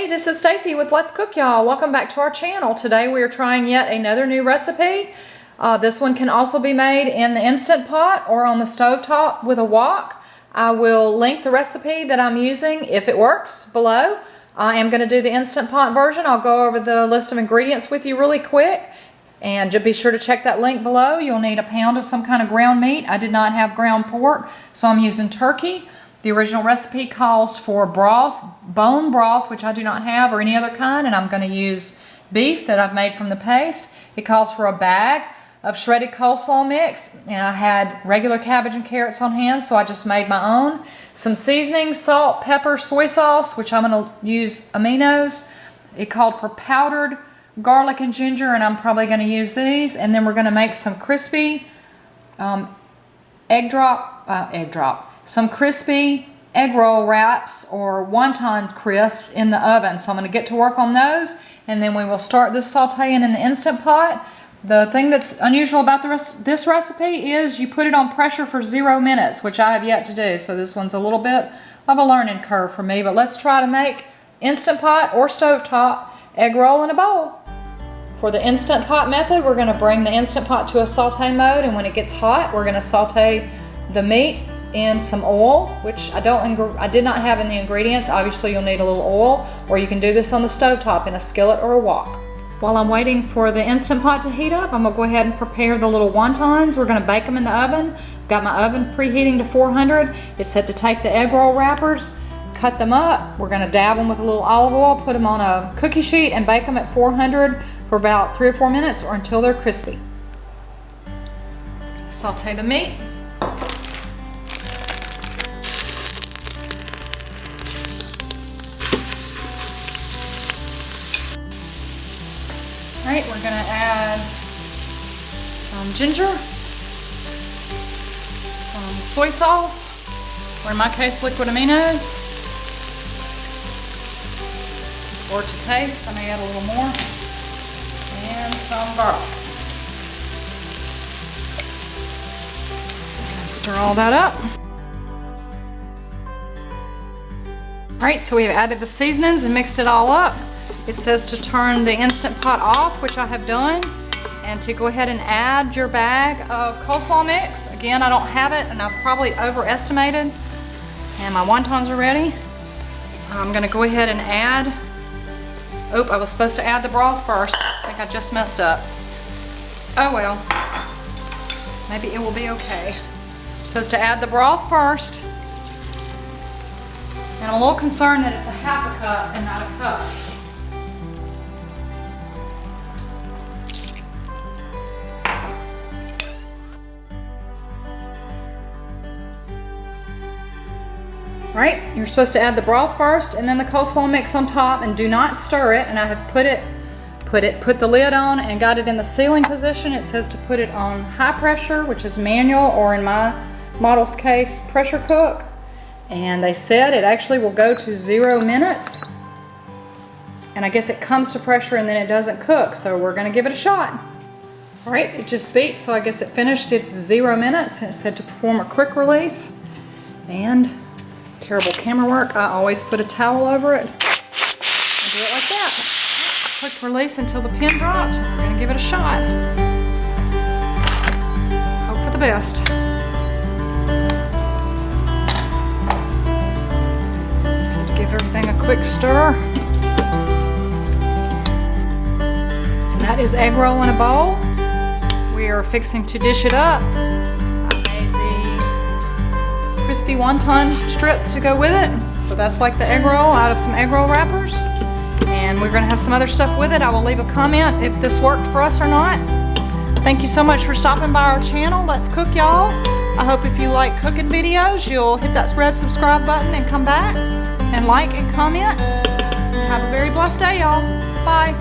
Hey, this is Stacy with Let's Cook, y'all. Welcome back to our channel. Today we are trying yet another new recipe. This one can also be made in the Instant Pot or on the stovetop with a wok. I will link the recipe that I'm using if it works below. I am going to do the Instant Pot version. I'll go over the list of ingredients with you really quick. And just be sure to check that link below. You'll need a pound of some kind of ground meat. I did not have ground pork, so I'm using turkey. The original recipe calls for broth, bone broth, which I do not have, or any other kind, and I'm going to use beef that I've made from the paste. It calls for a bag of shredded coleslaw mix, and I had regular cabbage and carrots on hand, so I just made my own. Some seasoning, salt, pepper, soy sauce, which I'm going to use Aminos. It called for powdered garlic and ginger, and I'm probably going to use these. And then we're going to make some crispy some crispy egg roll wraps or wonton crisp in the oven. So I'm going to get to work on those, and then we will start this sauteing in the Instant Pot. The thing that's unusual about this recipe is you put it on pressure for 0 minutes, which I have yet to do. So this one's a little bit of a learning curve for me, but let's try to make Instant Pot or stovetop egg roll in a bowl. For the Instant Pot method, we're going to bring the Instant Pot to a saute mode, and when it gets hot, we're going to saute the meat in some oil, which I did not have in the ingredients. Obviously you'll need a little oil, or you can do this on the stovetop in a skillet or a wok. While I'm waiting for the Instant Pot to heat up, I'm going to go ahead and prepare the little wontons. We're going to bake them in the oven. Got my oven preheating to 400. It's set to take the egg roll wrappers, cut them up. We're going to dab them with a little olive oil, put them on a cookie sheet, and bake them at 400 for about 3 or 4 minutes or until they're crispy. Saute the meat. Alright, we're going to add some ginger, some soy sauce, or in my case liquid Aminos, or to taste. I may add a little more, and some garlic. And stir all that up. Alright, so we've added the seasonings and mixed it all up. It says to turn the Instant Pot off, which I have done, and to go ahead and add your bag of coleslaw mix. Again, I don't have it, and I've probably overestimated. And my wontons are ready. I'm going to go ahead and add, I was supposed to add the broth first. I think I just messed up. Oh well, maybe it will be okay. I'm supposed to add the broth first. And I'm a little concerned that it's a half a cup and not a cup. Right, you're supposed to add the broth first and then the coleslaw mix on top, and do not stir it. And I have put the lid on and got it in the sealing position. It says to put it on high pressure, which is manual, or in my model's case, pressure cook. And they said it actually will go to 0 minutes. And I guess it comes to pressure and then it doesn't cook, so we're gonna give it a shot. All right, it just beeped, so I guess it finished its 0 minutes, and it said to perform a quick release. And terrible camera work, I always put a towel over it and do it like that. Quick release until the pin drops, and we're going to give it a shot. Hope for the best. So to give everything a quick stir. And that is egg roll in a bowl. We are fixing to dish it up. Crispy wonton strips to go with it. So that's like the egg roll out of some egg roll wrappers. And we're going to have some other stuff with it. I will leave a comment if this worked for us or not. Thank you so much for stopping by our channel. Let's cook, y'all. I hope if you like cooking videos, you'll hit that red subscribe button and come back and like and comment. Have a very blessed day, y'all. Bye.